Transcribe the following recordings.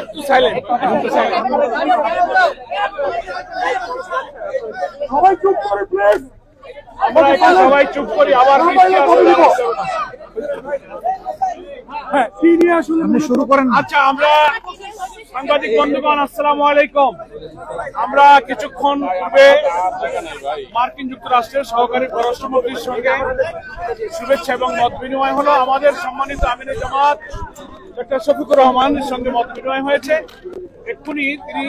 একটু সাইলেন্ট, সবাই চুপ করে প্লিজ। সবাই চুপ করি। আবার হ্যাঁ, কি নিয়ে আসলে আপনি শুরু করেন। আচ্ছা, আমরা সাংবাদিক বন্ধুগণ আসসালামু আলাইকুম। আমরা কিছুক্ষণ পূর্বে মার্কিন যুক্তরাষ্ট্রের সহকারী পররাষ্ট্রমন্ত্রীর সঙ্গে শুভেচ্ছা এবং মত বিনিময় হলো। আমাদের সম্মানিত আমিরে জামাত ডক্টর শফিকুর রহমানের সঙ্গে মত বিনিময় হয়েছে। এক্ষুনি তিনি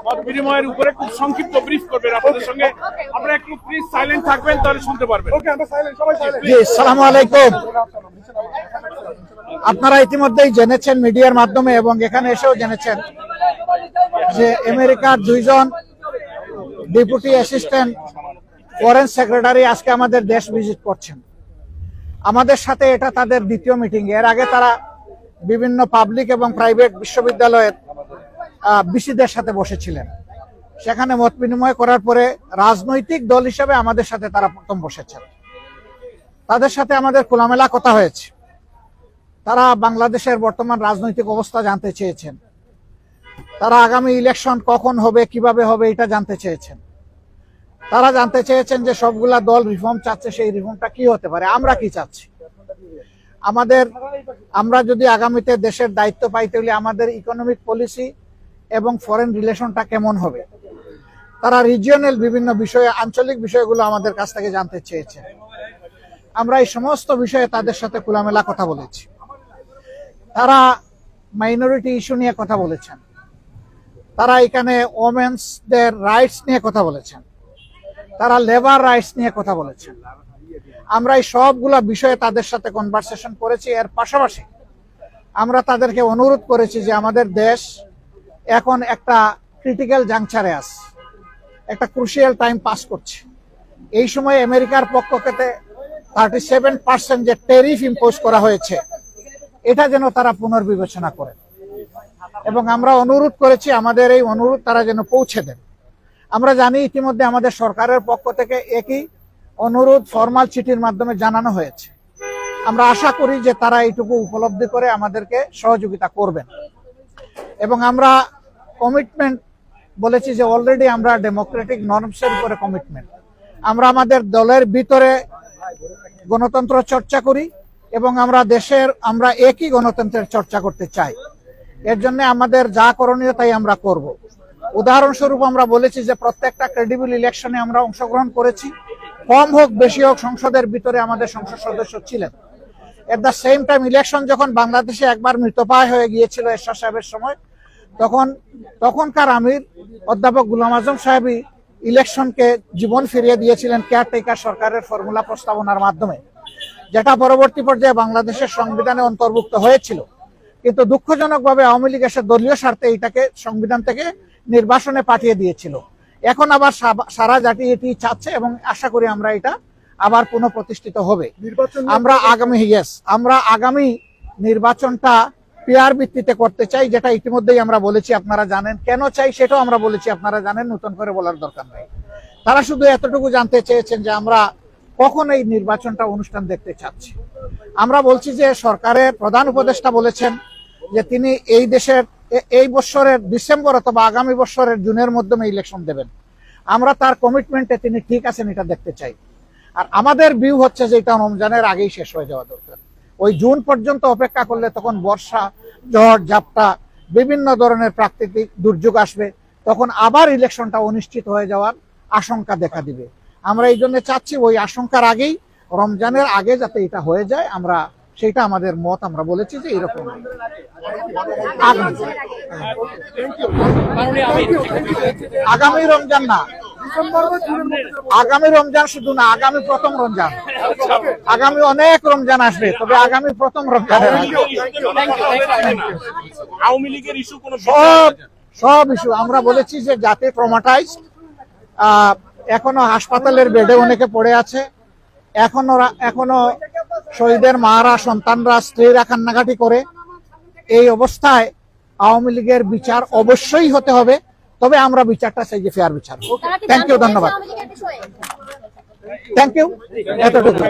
মত বিনিময়ের উপরে খুব সংক্ষিপ্ত ব্রিফ করবেন আপনাদের সঙ্গে। আপনারা একটু প্লিজ সাইলেন্ট থাকবেন, তাহলে শুনতে পারবেন। ওকে, আমরা সাইলেন্ট, সবাই সাইলেন্ট। জি, আসসালামু আলাইকুম। আপনারা ইতিমধ্যেই জেনেছেন মিডিয়ার মাধ্যমে এবং এখানে এসেও জেনেছেন যে আমেরিকার দুইজন ডেপুটি অ্যাসিস্ট্যান্ট ফরেন সেক্রেটারি আজকে আমাদের দেশ ভিজিট করছেন। আমাদের সাথে এটা তাদের দ্বিতীয় মিটিং। এর আগে তারা বিভিন্ন পাবলিক এবং প্রাইভেট বিশ্ববিদ্যালয়ের বিসিদের সাথে বসেছিলেন। সেখানে মত বিনিময় করার পরে রাজনৈতিক দল হিসেবে আমাদের সাথে তারা প্রথম বসেছেন। তাদের সাথে আমাদের খোলামেলা কথা হয়েছে। তারা বাংলাদেশের বর্তমান রাজনৈতিক অবস্থা জানতে চেয়েছেন। তারা আগামী ইলেকশন কখন হবে, কিভাবে হবে, এটা জানতে চেয়েছেন। তারা জানতে চেয়েছেন যে সবগুলা দল রিফর্ম চাচ্ছে, সেই রিফর্মটা কি হতে পারে, আমরা কি চাচ্ছি, আমরা যদি আগামীতে দেশের দায়িত্ব পাইতে হলে আমাদের ইকোনমিক পলিসি এবং ফরেন রিলেশনটা কেমন হবে। তারা রিজিয়নাল বিভিন্ন বিষয়ে, আঞ্চলিক বিষয়গুলো আমাদের কাছ থেকে জানতে চেয়েছেন। আমরা এই সমস্ত বিষয়ে তাদের সাথে খোলামেলা কথা বলেছি। তারা মাইনরিটি ইস্যু নিয়ে কথা বলেছেন। তারা এখানে ওমেন্সদের রাইটস নিয়ে কথা বলেছেন। তারা লেবার রাইটস নিয়ে কথা বলেছেন। আমরা এই সবগুলা বিষয়ে তাদের সাথে কনভারসেশন করেছি। এর পাশাপাশি আমরা তাদেরকে অনুরোধ করেছি যে আমাদের দেশ এখন একটা ক্রিটিক্যাল জাংচারে আছে, একটা ক্রুশিয়াল টাইম পাস করছে। এই সময় আমেরিকার পক্ষ থেকে 37% যে ট্যারিফ ইম্পোজ করা হয়েছে, এটা যেন তারা পুনর্বিবেচনা করেন এবং আমরা অনুরোধ করেছি আমাদের এই অনুরোধ তারা যেন পৌঁছে দেন। আমরা জানি ইতিমধ্যে আমাদের সরকারের পক্ষ থেকে একই অনুরোধ ফরমাল চিঠির মাধ্যমে জানানো হয়েছে। আমরা আশা করি যে তারা এইটুকু উপলব্ধি করে আমাদেরকে সহযোগিতা করবেন এবং আমরা কমিটমেন্ট বলেছি যে অলরেডি আমরা ডেমোক্রেটিক নর্মসের উপরে কমিটমেন্ট। আমরা আমাদের দলের ভিতরে গণতন্ত্র চর্চা করি এবং আমরা একই গণতন্ত্রের চর্চা করতে চাই। এর জন্য আমাদের যা করণীয় তাই আমরা করব। উদাহরণস্বরূপ আমরা বলেছি যে প্রত্যেকটা ক্রেডিবল ইলেকশনে আমরা অংশগ্রহণ করেছি, কম হোক বেশি হোক সংসদের ভিতরে আমাদের সংসদ সদস্য ছিলেন। At the same time election যখন বাংলাদেশে একবার মৃতপ্রায় হয়ে গিয়েছিল এরশাদ সাহেবের সময়, তখনকার আমির অধ্যাপক গোলাম আজম সাহেবই ইলেকশনকে জীবন ফিরিয়ে দিয়েছিলেন কেয়ারটেকার সরকারের ফর্মুলা প্রস্তাবনার মাধ্যমে, যেটা পরবর্তী পর্যায়ে বাংলাদেশের সংবিধানে অন্তর্ভুক্ত হয়েছিল। কিন্তু দুঃখজনকভাবে আওয়ামী লীগ এসে দলীয় স্বার্থে এটাকে সংবিধান থেকে নির্বাসনে পাঠিয়ে দিয়েছিল। এখন আবার সারা জাতি এটি চাচ্ছে এবং আশা করি আমরা এটা আবার পুনঃপ্রতিষ্ঠিত হবে। আমরা আগামী নির্বাচনটা পিয়ার ভিত্তিতে করতে চাই, যেটা ইতিমধ্যেই আমরা বলেছি, আপনারা জানেন। কেন চাই সেটাও আমরা বলেছি, আপনারা জানেন, নতুন করে বলার দরকার নেই। তারা শুধু এতটুকু জানতে চেয়েছেন যে আমরা কখন এই নির্বাচনটা অনুষ্ঠান দেখতে চাচ্ছি। আমরা বলছি যে সরকারের প্রধান উপদেষ্টা বলেছেন যে তিনি এই বছরের ডিসেম্বর অথবা আগামী বছরের জুনের মাধ্যমে ইলেকশন দেবেন। আমরা তার কমিটমেন্টে তিনি ঠিক আছেন এটা দেখতে চাই। আর আমাদের ভিউ হচ্ছে যে এটা রমজানের আগেই শেষ হয়ে যাওয়া দরকার। ওই জুন পর্যন্ত অপেক্ষা করলে তখন বর্ষা, ঝড়, ঝাপটা, বিভিন্ন ধরনের প্রাকৃতিক দুর্যোগ আসবে, তখন আবার ইলেকশনটা অনিশ্চিত হয়ে যাওয়ার আশঙ্কা দেখা দিবে। আমরা এই জন্য চাচ্ছি ওই আশঙ্কার আগেই, রমজানের আগে যাতে এটা হয়ে যায়, আমরা সেটা আমাদের মত। আমরা বলেছি যে এরকম আগামী রমজান না, আগামী রমজান শুধু না, আগামী প্রথম রমজান। আগামী অনেক রমজান আসবে, তবে আগামী প্রথম রমজান সব ইস্যু আমরা বলেছি যে যাতে ট্রমাটাইজড, এখনো হাসপাতালের বেডে অনেকে পড়ে আছে, এখনো শহীদের মারা, সন্তানরা, স্ত্রীরা কান্নাকাটি করে। এই অবস্থায় আওয়ামী লীগের বিচার অবশ্যই হতে হবে, তবে আমরা বিচারটা চাই যে ফেয়ার বিচার। থ্যাংক ইউ, ধন্যবাদ, থ্যাংক ইউ, এতটুকু।